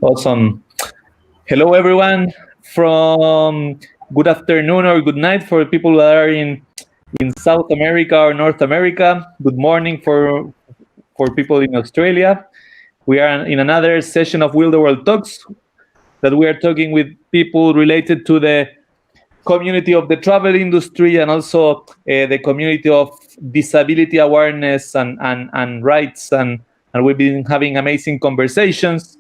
Awesome. Hello, everyone. From good afternoon or good night for people that are in South America or North America. Good morning for people in Australia. We are in another session of Will the World Talks that we are talking with people related to the community of the travel industry and also the community of disability awareness and rights. And we've been having amazing conversations.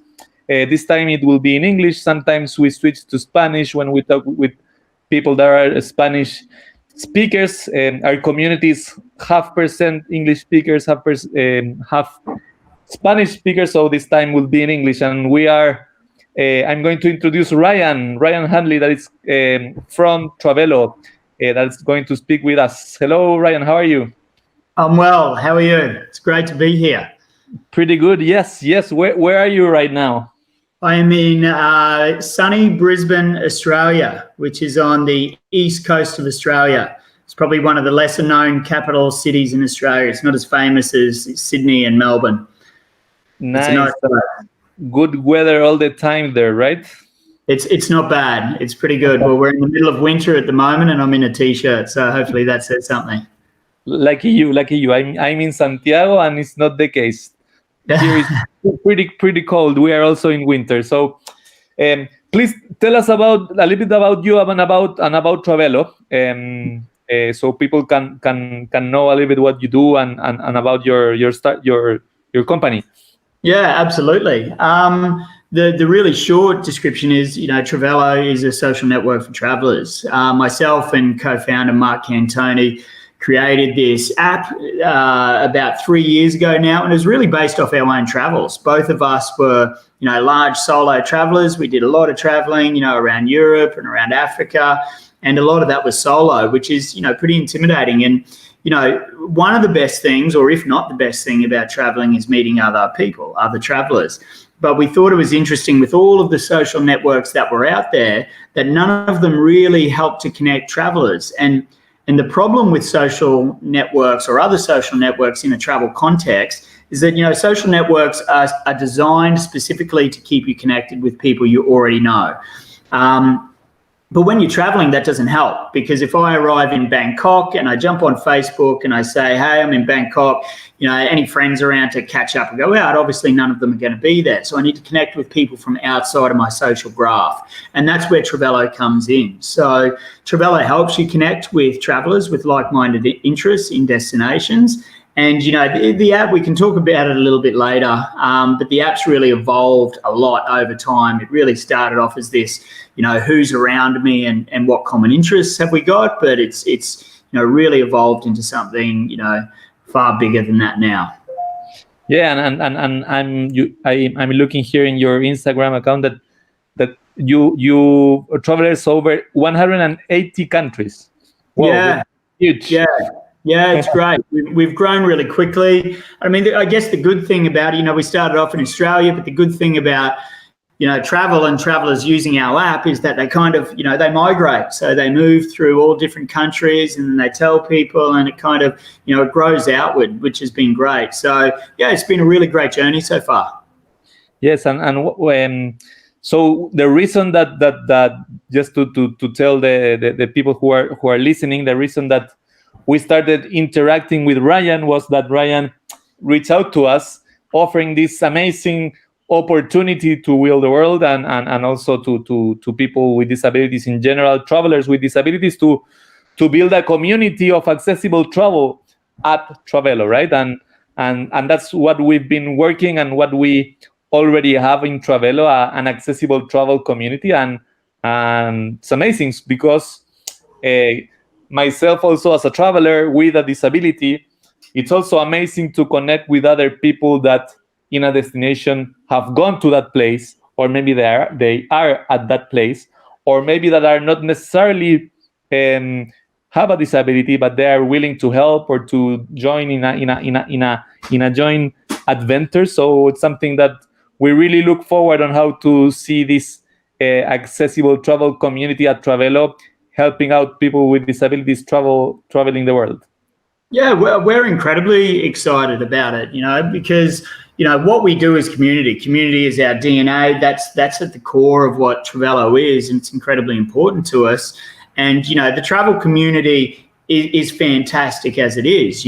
This time it will be in English. Sometimes we switch to Spanish when we talk with people that are Spanish speakers. Our communities half percent English speakers, half Spanish speakers. So this time will be in English. And we are. I'm going to introduce Ryan Handley, that is from Travello, that's going to speak with us. Hello, Ryan. How are you? I'm well. How are you? It's great to be here. Pretty good. Yes. Where are you right now? I am in sunny Brisbane, Australia, which is on the east coast of Australia. It's probably one of the lesser known capital cities in Australia. It's not as famous as Sydney and Melbourne. Nice. Good weather all the time there, right? It's not bad. It's pretty good. Well, we're in the middle of winter at the moment, and I'm in a t-shirt, so hopefully that says something. Lucky you. I'm in Santiago, and it's not the case. Here is pretty cold. We are also in winter. So, please tell us a little bit about you and about Travello, so people can know a little bit what you do and about your company. Yeah, absolutely. The really short description is, Travello is a social network for travelers. Myself and co-founder Mark Cantoni created this app about 3 years ago now, and it was really based off our own travels. Both of us were, large solo travelers. We did a lot of traveling, around Europe and around Africa, and a lot of that was solo, which is, pretty intimidating. And one of the best things, or if not the best thing about traveling, is meeting other people, other travelers. But we thought it was interesting with all of the social networks that were out there that none of them really helped to connect travelers. And the problem with social networks or other social networks in a travel context is that, social networks are designed specifically to keep you connected with people you already know. But when you're traveling, that doesn't help, because if I arrive in Bangkok and I jump on Facebook and I say, hey, I'm in Bangkok, any friends around to catch up and go out, obviously none of them are going to be there. So I need to connect with people from outside of my social graph. And that's where Travello comes in. So Travello helps you connect with travelers with like-minded interests in destinations. And, the app, we can talk about it a little bit later, but the app's really evolved a lot over time. It really started off as this, who's around me and what common interests have we got, but it's really evolved into something, far bigger than that now. Yeah, and I'm looking here in your Instagram account that you travelers over 180 countries. Whoa, yeah, huge. Yeah, it's great. We've grown really quickly. I mean, I guess the good thing about it, we started off in Australia, but the good thing about, travel and travelers using our app is that they kind of, they migrate. So they move through all different countries and they tell people, and it kind of, it grows outward, which has been great. So, yeah, it's been a really great journey so far. Yes, and so the reason that just to tell the people who are listening, the reason that we started interacting with Ryan was that Ryan reached out to us offering this amazing opportunity to Will the World and also to people with disabilities in general, travelers with disabilities, to build a community of accessible travel at Travello, right? And that's what we've been working and what we already have in Travello, an accessible travel community. And it's amazing because myself also as a traveler with a disability, it's also amazing to connect with other people that in a destination have gone to that place, or maybe they are at that place, or maybe that are not necessarily have a disability, but they are willing to help or to join in a joint adventure. So it's something that we really look forward on how to see this accessible travel community at Travello, helping out people with disabilities traveling the world. Yeah, we're incredibly excited about it, because what we do is community. Community is our DNA. That's at the core of what Travello is, and it's incredibly important to us. And the travel community is fantastic as it is.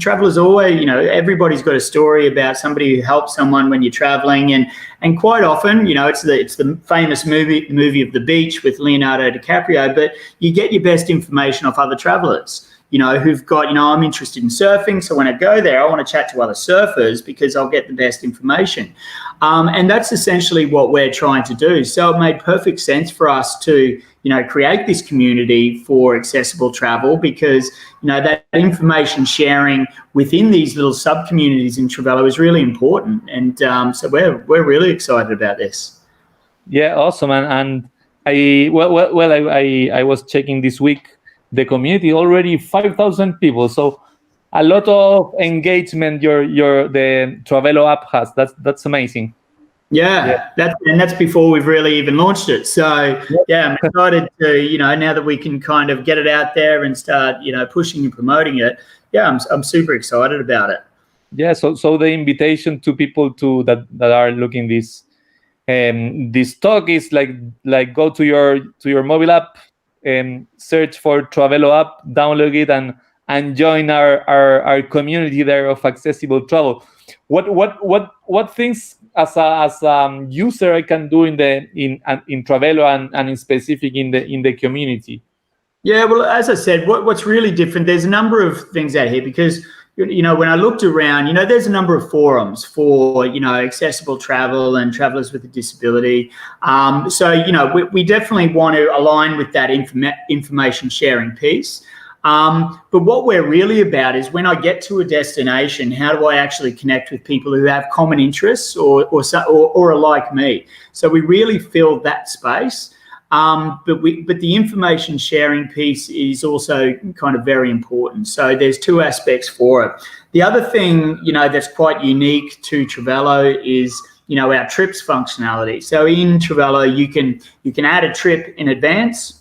Travel is always, everybody's got a story about somebody who helped someone when you're traveling, and quite often, it's the famous movie of the beach with Leonardo DiCaprio. But you get your best information off other travelers, who've got, I'm interested in surfing. So when I go there, I want to chat to other surfers because I'll get the best information. And that's essentially what we're trying to do. So it made perfect sense for us to, create this community for accessible travel because, that information sharing within these little sub-communities in Travello is really important. And so we're really excited about this. Yeah, awesome. And I was checking this week the community, already 5,000 people. So a lot of engagement the Travello app has. That's amazing. Yeah, that's before we've really even launched it. So yeah, I'm excited to, now that we can kind of get it out there and start, pushing and promoting it. Yeah, I'm super excited about it. Yeah, so the invitation to people that are looking this talk is like go to your mobile app and search for Travello app, download it, and join our community there of accessible travel. What things as a user I can do in Travello and in specific in the community? Yeah, well, as I said, what's really different, there's a number of things out here because, when I looked around, there's a number of forums for, accessible travel and travelers with a disability. So, we definitely want to align with that information sharing piece. But what we're really about is when I get to a destination, how do I actually connect with people who have common interests or are like me? So we really fill that space. But the information sharing piece is also kind of very important. So there's two aspects for it. The other thing, that's quite unique to Travello is, our trips functionality. So in Travello, you can add a trip in advance.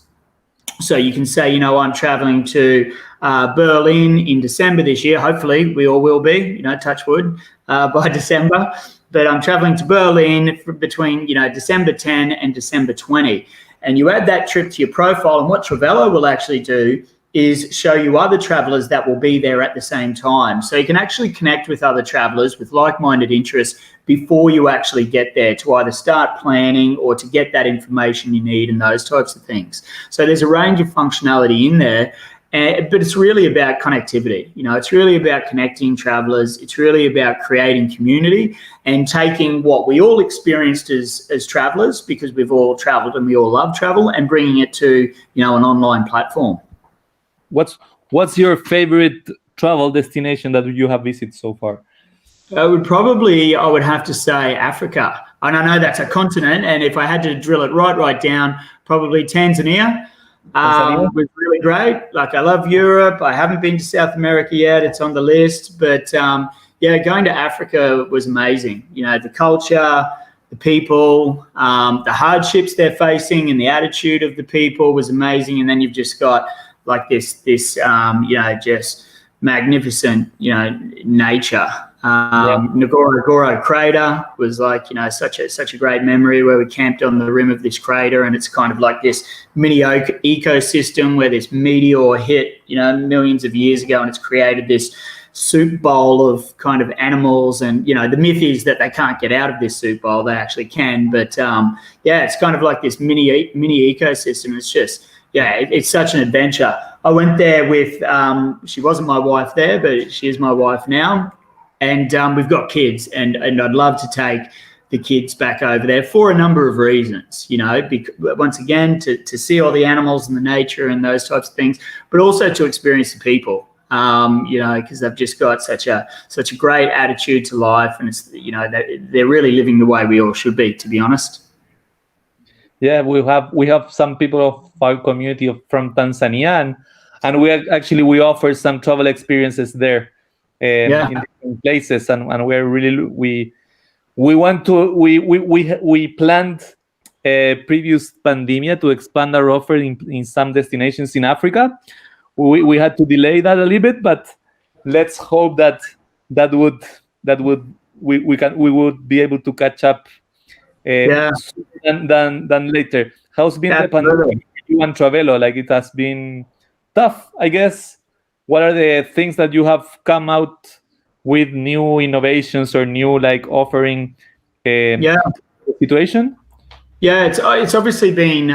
So you can say, I'm traveling to Berlin in December this year. Hopefully we all will be, touch wood, by December. But I'm traveling to Berlin between, December 10 and December 20. And you add that trip to your profile. And what Travello will actually do is show you other travelers that will be there at the same time. So you can actually connect with other travelers with like-minded interests before you actually get there to either start planning or to get that information you need and those types of things. So there's a range of functionality in there. But it's really about connectivity. It's really about connecting travelers. It's really about creating community and taking what we all experienced as travelers, because we've all traveled and we all love travel, and bringing it to, an online platform. What's your favorite travel destination that you have visited so far? I would have to say Africa. And I know that's a continent, and if I had to drill it right down, probably Tanzania. Was really great. Like, I love Europe. I haven't been to South America yet. It's on the list. But going to Africa was amazing. The culture, the people, the hardships they're facing, and the attitude of the people was amazing. And then you've just got like this just magnificent, nature. Ngorongoro crater was like, such a great memory, where we camped on the rim of this crater, and it's kind of like this mini ecosystem where this meteor hit, millions of years ago, and it's created this soup bowl of kind of animals. And, the myth is that they can't get out of this soup bowl. They actually can. But it's kind of like this mini ecosystem. It's just, it's such an adventure. I went there with, she wasn't my wife there, but she is my wife now. And we've got kids, and I'd love to take the kids back over there for a number of reasons, once again, to see all the animals and the nature and those types of things, but also to experience the people, because they've just got such a great attitude to life, and it's, they're really living the way we all should be, to be honest. Yeah, we have some people of our community from Tanzania, and we offer some travel experiences there. In different places, and we're really we planned a previous pandemic to expand our offer in some destinations in Africa. We had to delay that a little bit, but let's hope that that would that would we would be able to catch up Yeah, sooner than later. How's been the pandemic absolutely. for you and Travello? Like, it has been tough, I guess. What are the things that you have come out with, new innovations or new like offering Yeah. situation? Yeah, it's obviously been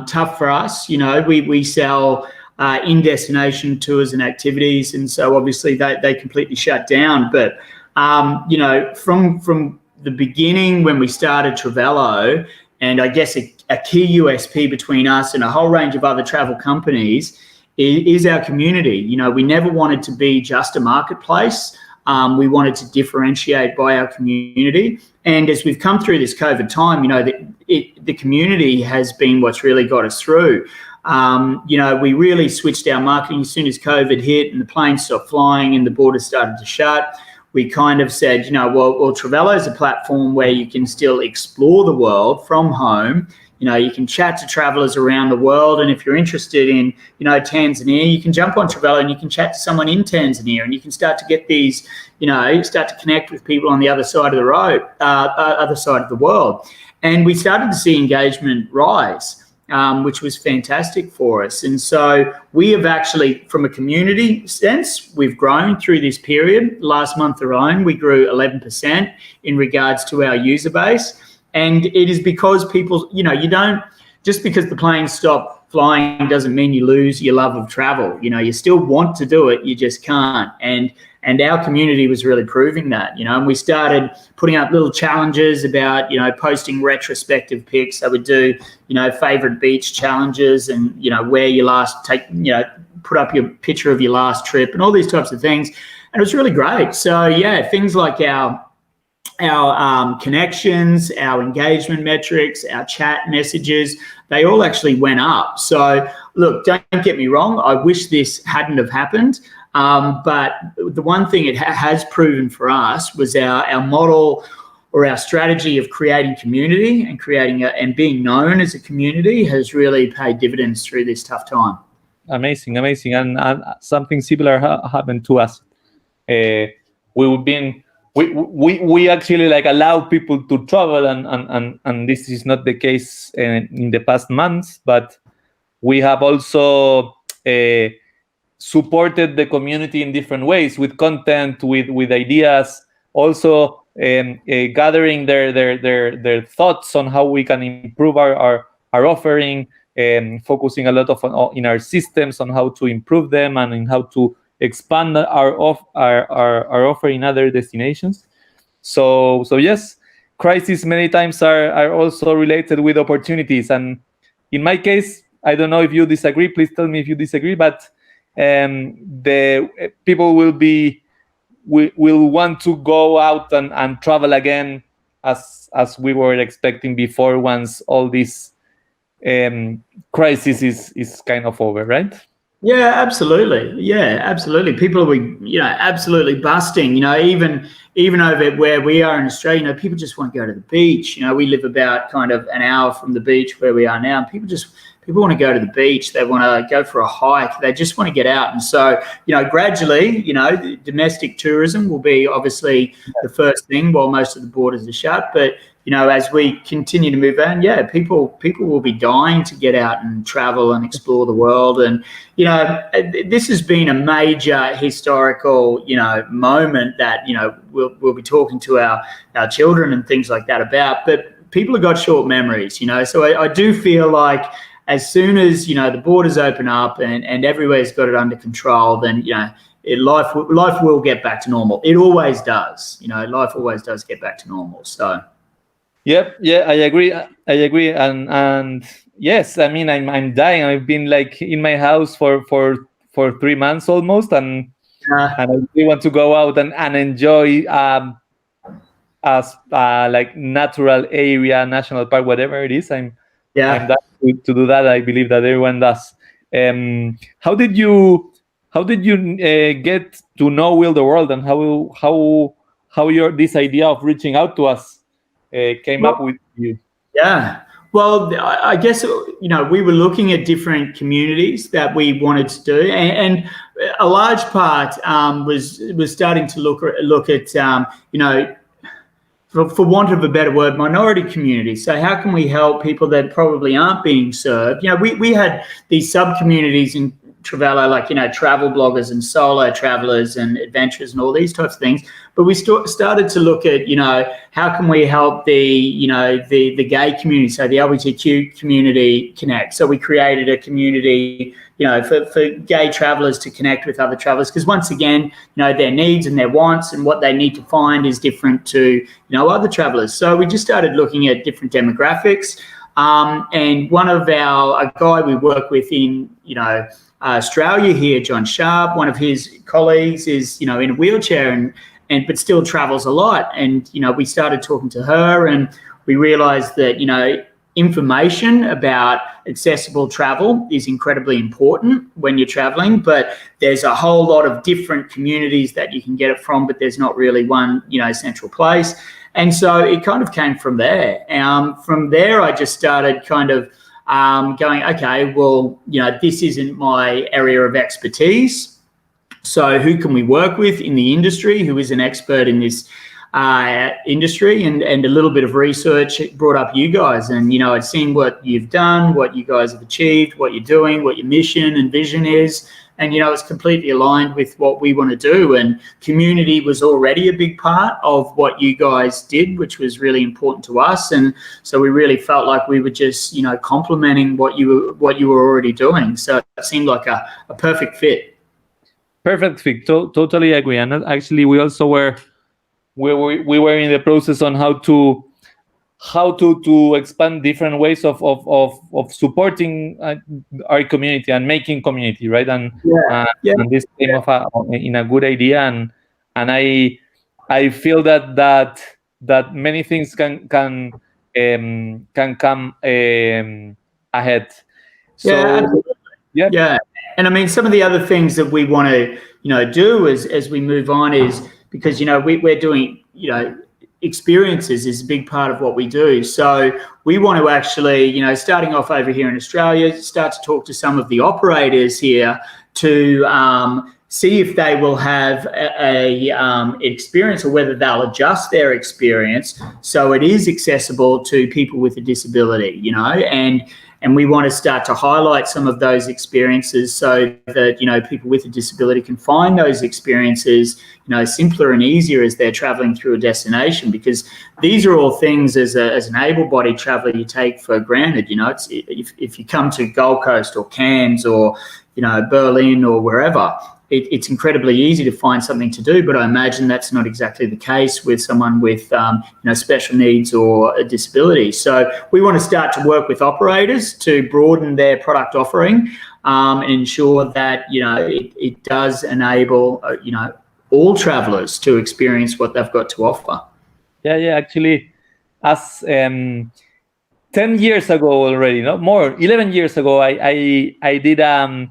tough for us. You know, we sell in destination tours and activities, and so obviously they completely shut down. But you know, from the beginning when we started Travello, and I guess a key USP between us and a whole range of other travel companies is our community. You know, we never wanted to be just a marketplace. We wanted to differentiate by our community. And as we've come through this COVID time, you know, the community has been what's really got us through. You know, we really switched our marketing as soon as COVID hit and the planes stopped flying and the borders started to shut. We kind of said, you know, well, Travello is a platform where you can still explore the world from home. You know, you can chat to travelers around the world. And if you're interested in, you know, Tanzania, you can jump on Travello and you can chat to someone in Tanzania and you can start to get these, you know, start to connect with people on the other side of the road, other side of the world. And we started to see engagement rise, which was fantastic for us. And so we have actually, from a community sense, we've grown through this period. Last month alone, we grew 11% in regards to our user base. And it is because people, you know, you don't, just because the planes stop flying doesn't mean you lose your love of travel. You know, you still want to do it, you just can't. And our community was really proving that, you know, and we started putting up little challenges about, you know, posting retrospective pics. I would do, you know, favorite beach challenges and, you know, where you last put up your picture of your last trip and all these types of things. And it was really great. So yeah, things like our connections, our engagement metrics, our chat messages, they all actually went up. So look, don't get me wrong, I wish this hadn't have happened. But the one thing it has proven for us was our model or our strategy of creating community and and being known as a community has really paid dividends through this tough time. Amazing. And something similar happened to us. We've been we actually like allow people to travel, and this is not the case in the past months, but we have also supported the community in different ways with content, with ideas, also gathering their thoughts on how we can improve our offering, focusing a lot in our systems on how to improve them and in how to expand our offer in other destinations. So yes, crises many times are also related with opportunities. And in my case, I don't know if you disagree. Please tell me if you disagree. But the people will want to go out and travel again as we were expecting before, once all this crisis is kind of over, right? Yeah, absolutely. Yeah, absolutely. People will be, you know, absolutely busting. You know, even over where we are in Australia, you know, people just want to go to the beach. You know, we live about kind of an hour from the beach where we are now. And people want to go to the beach. They want to go for a hike. They just want to get out. And so, you know, gradually, you know, domestic tourism will be obviously the first thing while most of the borders are shut. But you know, as we continue to move on, yeah, people will be dying to get out and travel and explore the world. And, you know, this has been a major historical, you know, moment that, you know, we'll be talking to our children and things like that about. But people have got short memories, you know. So I do feel like as soon as, you know, the borders open up and everywhere's got it under control, then, you know, life will get back to normal. It always does. You know, life always does get back to normal. So. Yep. Yeah, I agree. And yes, I mean, I'm dying. I've been like in my house for 3 months almost, and I really want to go out and enjoy as like natural area, national park, whatever it is. I'm dying to do that. I believe that everyone does. How did you get to know Will the World, and how this idea of reaching out to us came up with you? Yeah. Well, I guess, we were looking at different communities that we wanted to do, and a large part was starting to look at for want of a better word, minority communities. So how can we help people that probably aren't being served? We had these sub communities in Travello, like, travel bloggers and solo travelers and adventurers and all these types of things. But we started to look at, how can we help the gay community, so the LGBTQ community connect. So we created a community, for gay travelers to connect with other travelers, because once again, their needs and their wants and what they need to find is different to, other travelers. So we just started looking at different demographics. And one of a guy we work with in, Australia here, John Sharp, one of his colleagues is, in a wheelchair but still travels a lot. And, we started talking to her, and we realized that, information about accessible travel is incredibly important when you're traveling, but there's a whole lot of different communities that you can get it from, but there's not really one, central place. And so it kind of came from there. From there, I just started kind of going, okay, well, this isn't my area of expertise. So who can we work with in the industry who is an expert in this industry? And a little bit of research brought up you guys. And, I'd seen what you've done, what you guys have achieved, what you're doing, what your mission and vision is. And, it's completely aligned with what we want to do. And community was already a big part of what you guys did, which was really important to us. And so we really felt like we were just, complementing what you were already doing. So it seemed like a perfect fit. Perfect fit. Totally agree. And actually, we also were in the process on how to expand different ways of supporting our community and making community, right? And this came off in a good idea, and I feel that many things can come ahead. So yeah. And I mean, some of the other things that we want to do as we move on is, because we're doing experiences is a big part of what we do. So we want to actually, starting off over here in Australia, start to talk to some of the operators here to see if they will have a experience, or whether they'll adjust their experience so it is accessible to people with a disability, and we want to start to highlight some of those experiences so that, people with a disability can find those experiences, simpler and easier as they're traveling through a destination, because these are all things as an able-bodied traveler you take for granted. It's, if you come to Gold Coast or Cairns or, Berlin or wherever, it's incredibly easy to find something to do, but I imagine that's not exactly the case with someone with special needs or a disability. So we want to start to work with operators to broaden their product offering and ensure that it does enable all travellers to experience what they've got to offer. Yeah. Actually, as 10 years ago already, not more, 11 years ago, I did a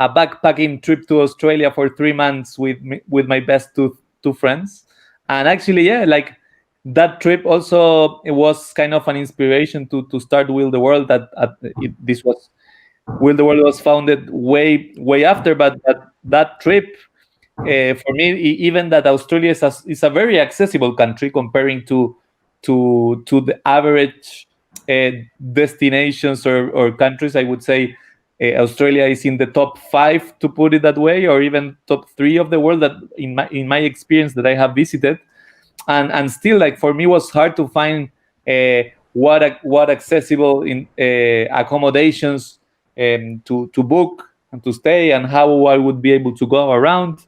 backpacking trip to Australia for 3 months with my best two friends. And actually, like that trip also, it was kind of an inspiration to start Will the World. Will the World was founded way after, but that trip, for me, even that Australia is a very accessible country comparing to the average destinations or countries. I would say Australia is in the top 5, to put it that way, or even top 3 of the world that in my experience that I have visited, and still, like, for me, was hard to find what accessible in accommodations to book and to stay, and how I would be able to go around.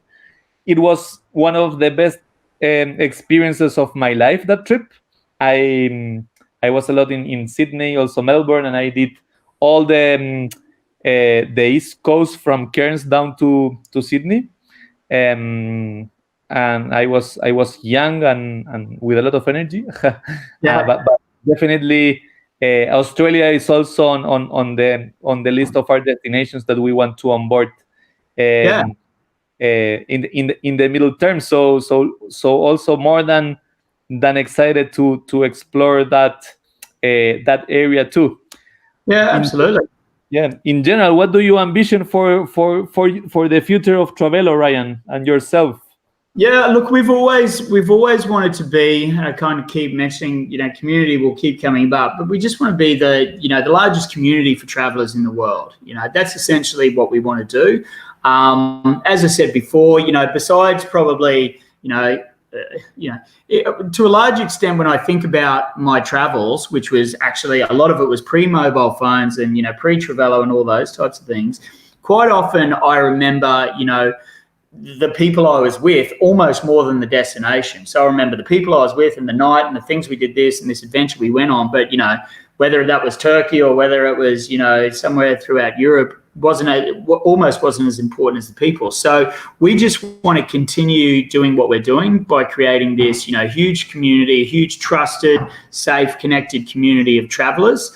It was one of the best experiences of my life, that trip. I was a lot in Sydney, also Melbourne, and I did all the East Coast from Cairns down to Sydney, and I was young and with a lot of energy. But definitely, Australia is also on the list of our destinations that we want to onboard in the middle term. So also more than excited to explore that that area too. Yeah, absolutely. In general, what do you ambition for the future of Travello, Ryan, and yourself? Yeah, look, we've always wanted to be, and I kind of keep mentioning, community will keep coming up, but we just want to be the largest community for travelers in the world. That's essentially what we want to do. As I said before, besides probably, to a large extent, when I think about my travels, which was actually a lot of it was pre-mobile phones and pre-Travello and all those types of things. Quite often, I remember, the people I was with almost more than the destination. So I remember the people I was with and the night and the things we did this and this adventure we went on. But, whether that was Turkey or whether it was, somewhere throughout Europe, almost wasn't as important as the people. So we just want to continue doing what we're doing by creating this, huge community, a huge trusted, safe, connected community of travelers.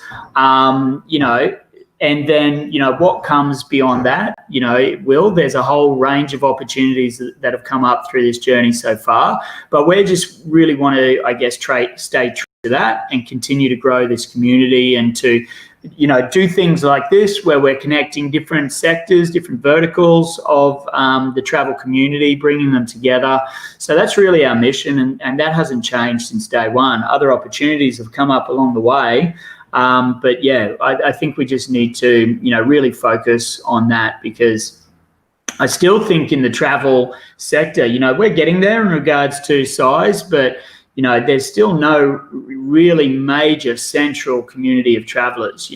And then, what comes beyond that, there's a whole range of opportunities that have come up through this journey so far. But we just really want to, I guess, stay true to that and continue to grow this community and to, do things like this where we're connecting different sectors, different verticals of the travel community, bringing them together. So that's really our mission. And that hasn't changed since day one. Other opportunities have come up along the way. But yeah, I think we just need to, really focus on that, because I still think in the travel sector, we're getting there in regards to size, but, there's still no really major central community of travelers.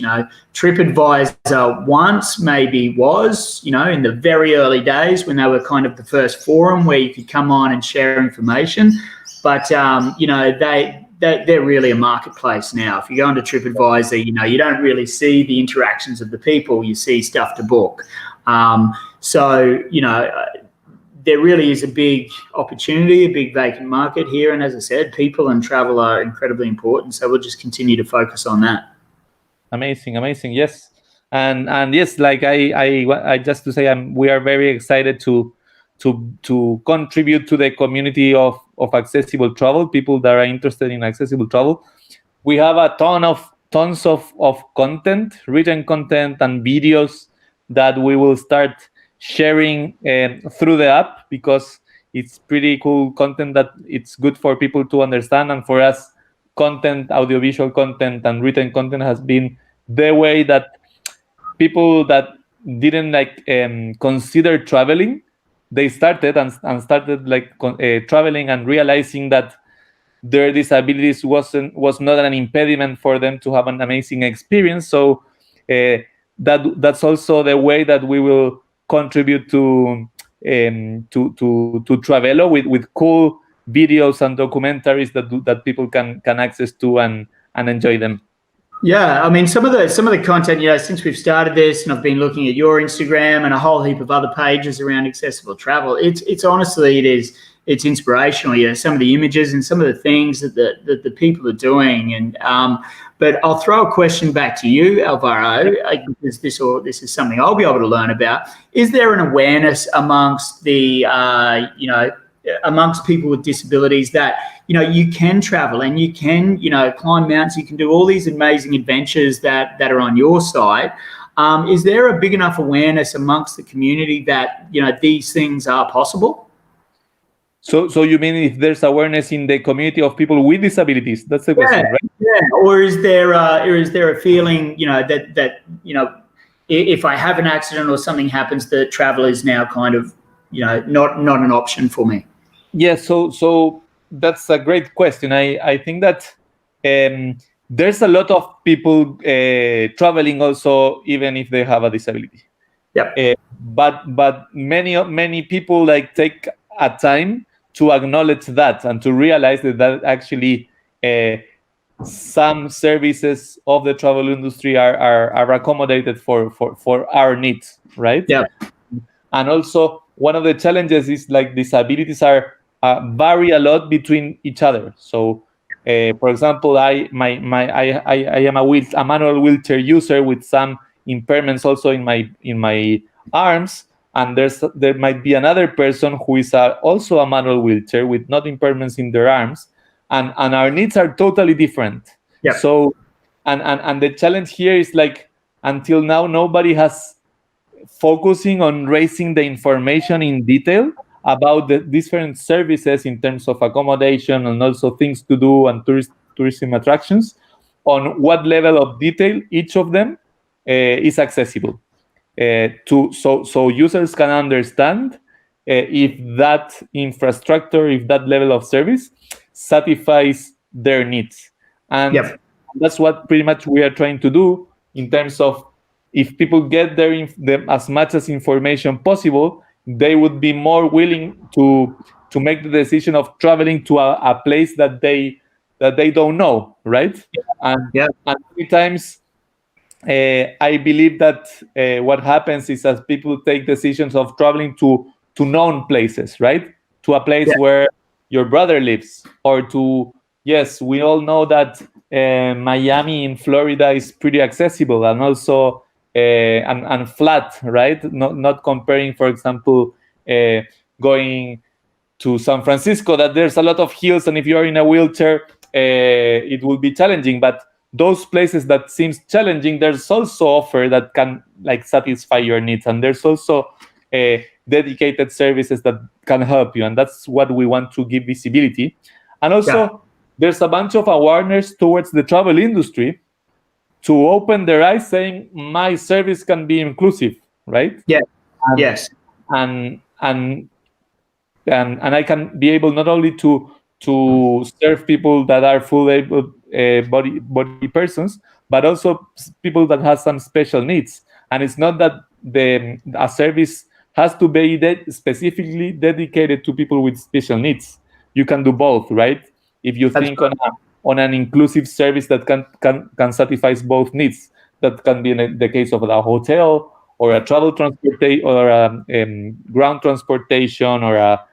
TripAdvisor once maybe was, in the very early days when they were kind of the first forum where you could come on and share information. But, they're really a marketplace now. If you go onto TripAdvisor, you don't really see the interactions of the people. You see stuff to book. There really is a big opportunity, a big vacant market here. And as I said, people and travel are incredibly important. So we'll just continue to focus on that. Amazing. Yes. And yes, like I just to say, we are very excited to contribute to the community of accessible travel, people that are interested in accessible travel. We have tons of content, written content and videos that we will start sharing through the app, because it's pretty cool content that it's good for people to understand. And for us, audiovisual content and written content has been the way that people that didn't consider traveling, they started traveling and realizing that their disabilities was not an impediment for them to have an amazing experience. So that's also the way that we will contribute to Travello with cool videos and documentaries that people can access to and enjoy them. Yeah, I mean, some of the content, since we've started this, and I've been looking at your Instagram and a whole heap of other pages around accessible travel. It's honestly, it's inspirational. Some of the images and some of the things that the people are doing. And but I'll throw a question back to you, Alvaro, because this is something I'll be able to learn about. Is there an awareness amongst the amongst people with disabilities that you can travel and you can climb mountains, you can do all these amazing adventures that are on your site? Is there a big enough awareness amongst the community that these things are possible? So you mean if there's awareness in the community of people with disabilities? That's the question, right? Yeah. Or is there a feeling that if I have an accident or something happens, that travel is now kind of not an option for me? Yeah. So that's a great question. I think that there's a lot of people traveling also, even if they have a disability. Yeah. But many people take a time to acknowledge that and to realize that actually some services of the travel industry are accommodated for our needs, right? Yeah. And also one of the challenges is disabilities are vary a lot between each other. So for example, I am a manual wheelchair user with some impairments also in my arms. And there might be another person who is also a manual wheelchair with not impairments in their arms, and our needs are totally different. Yeah. So And the challenge here is like, until now nobody has focusing on raising the information in detail about the different services in terms of accommodation and also things to do and tourism attractions, on what level of detail each of them is accessible, so users can understand if that infrastructure, if that level of service satisfies their needs. And Yep. that's what pretty much we are trying to do, in terms of, if people get as much as information possible, they would be more willing to make the decision of traveling to a place that they don't know, right? and Yep. and many times I believe that what happens is, as people take decisions of traveling to known places, right? To a place Yep. where your brother lives, or to, yes, we all know that Miami in Florida is pretty accessible, and also and flat, right? Not comparing, for example, uh, going to San Francisco, that there's a lot of hills, and if you're in a wheelchair, it will be challenging. But those places that seems challenging, there's also offer that can like satisfy your needs, and there's also dedicated services that can help you, and that's what we want to give visibility. And Yeah. also, there's a bunch of awareness towards the travel industry to open their eyes, saying my service can be inclusive, right? Yeah. and Yes. and and and I can be able not only to serve people that are full able body persons, but also people that have some special needs. And it's not that the a service has to be specifically dedicated to people with special needs. You can do both, right? If you That's think on an inclusive service that can satisfy both needs, that can be in the case of a hotel, or a travel transportation, or a ground transportation, or a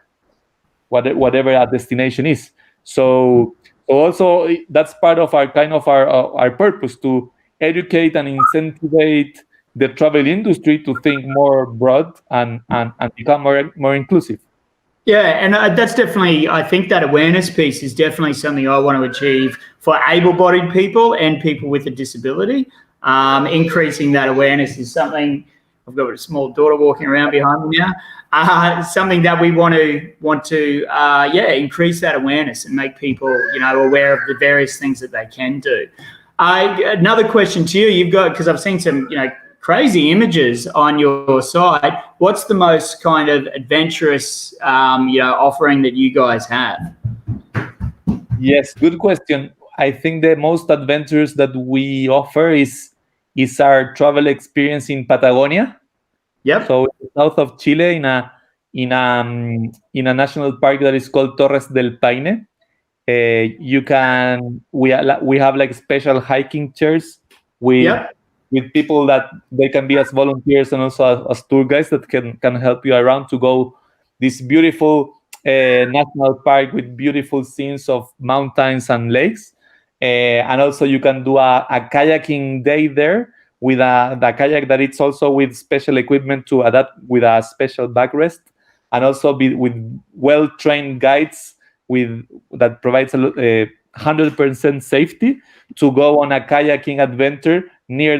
whatever our destination is. So also that's part of our kind of our purpose, to educate and incentivize the travel industry to think more broad, and become more inclusive. Yeah, and that's definitely, I think that awareness piece is definitely something I want to achieve for able bodied people and people with a disability. Increasing that awareness is something, I've got a small daughter walking around behind me now. Something that we want to increase that awareness and make people, aware of the various things that they can do. Another question to you, you've got, because I've seen some, crazy images on your site. What's the most kind of adventurous, offering that you guys have? Yes, good question. I think the most adventures that we offer is our travel experience in Patagonia. Yep. So south of Chile, in a national park that is called Torres del Paine. We have like special hiking chairs with Yep. with people that they can be as volunteers, and also as tour guides that can help you around to go this beautiful national park with beautiful scenes of mountains and lakes. And also you can do a kayaking day there with the kayak that it's also with special equipment to adapt with a special backrest, and also with well-trained guides with that provides 100% safety to go on a kayaking adventure near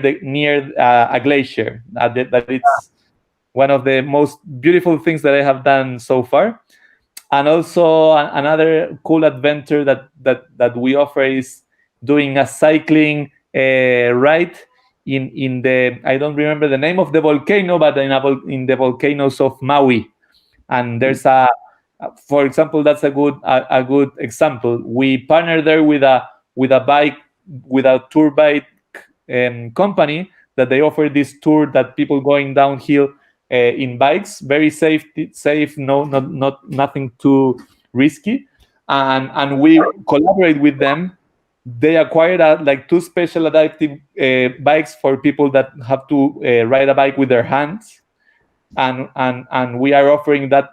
a glacier. That it's one of the most beautiful things that I have done so far. And also another cool adventure that we offer is doing a cycling ride in the, I don't remember the name of the volcano, but in the volcanoes of Maui. And there's for example, that's a good example. We partner there with a tour bike company, that they offer this tour that people going downhill in bikes, very safe, no, not nothing too risky, and we collaborate with them. They acquired like two special adaptive bikes for people that have to ride a bike with their hands, and we are offering that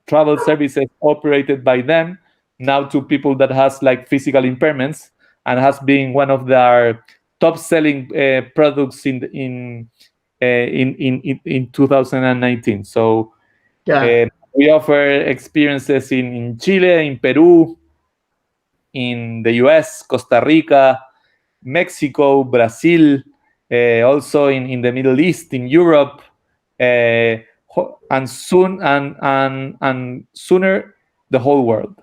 travel services operated by them now to people that has like physical impairments, and has been one of their top selling products in 2019. So Yeah. we offer experiences in Chile, in Peru, in the US, Costa Rica, Mexico, Brazil, also in the Middle East, in Europe, and sooner the whole world.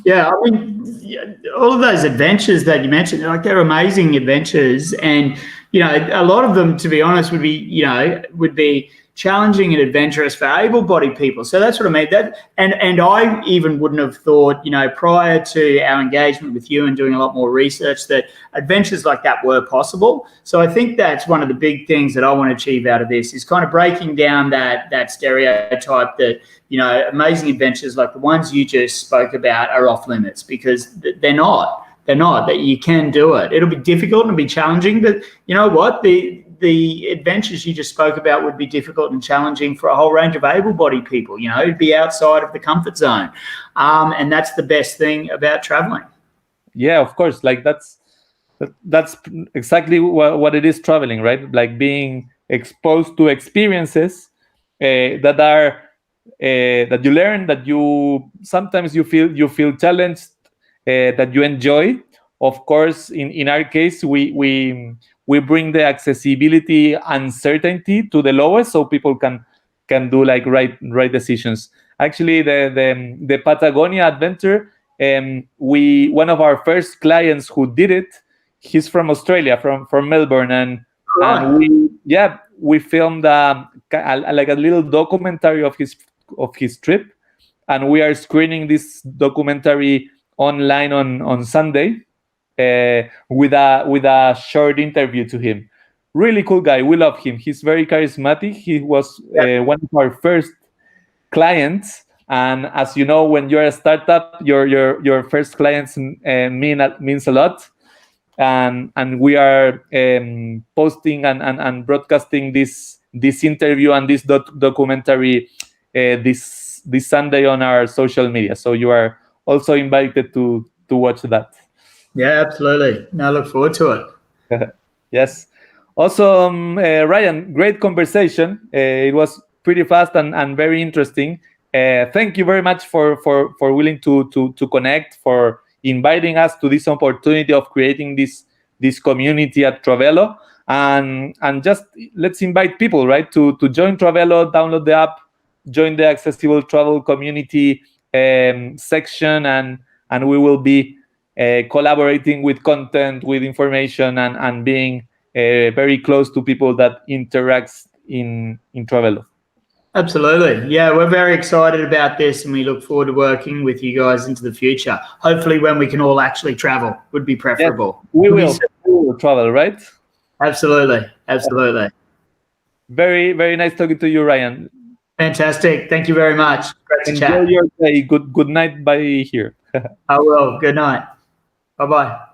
Yeah, I mean, all of those adventures that you mentioned, like they're amazing adventures, and a lot of them, to be honest, would be challenging and adventurous for able-bodied people. So that's what I mean. That and I even wouldn't have thought, prior to our engagement with you and doing a lot more research, that adventures like that were possible. So I think that's one of the big things that I want to achieve out of this is kind of breaking down that stereotype that amazing adventures like the ones you just spoke about are off limits, because they're not. They're not. That you can do it. It'll be difficult and it'll be challenging, but you know what? The adventures you just spoke about would be difficult and challenging for a whole range of able-bodied people. It'd be outside of the comfort zone, and that's the best thing about traveling. Yeah, of course. Like that's exactly what it is, traveling, right? Like being exposed to experiences that are that you learn, that you sometimes you feel challenged, that you enjoy. Of course, in our case, we bring the accessibility uncertainty to the lowest, so people can do like right decisions. Actually, the Patagonia adventure, we one of our first clients who did it, he's from Australia, from Melbourne, and Right. we filmed like a little documentary of his trip, and we are screening this documentary online on Sunday, with a short interview to him. Really cool guy. We love him. He's very charismatic. He was one of our first clients, and as you know, when you're a startup, your first clients means a lot. And we are posting and broadcasting this interview and this documentary this Sunday on our social media. So you are also invited to watch that. Yeah, absolutely. No, I look forward to it. Yes. Also, Ryan, great conversation. It was pretty fast and very interesting. Thank you very much for willing to connect, for inviting us to this opportunity of creating this community at Travello, and just let's invite people, right, to join Travello, download the app, join the accessible travel community section, and we will be collaborating with content, with information, and being very close to people that interacts in Travello. Absolutely. Yeah, we're very excited about this and we look forward to working with you guys into the future. Hopefully when we can all actually travel would be preferable. Yes, we will travel, right? Absolutely. Absolutely. Very, very nice talking to you, Ryan. Fantastic. Thank you very much. Great to Enjoy chat. your day. Good night by here. I will. Good night. Bye-bye.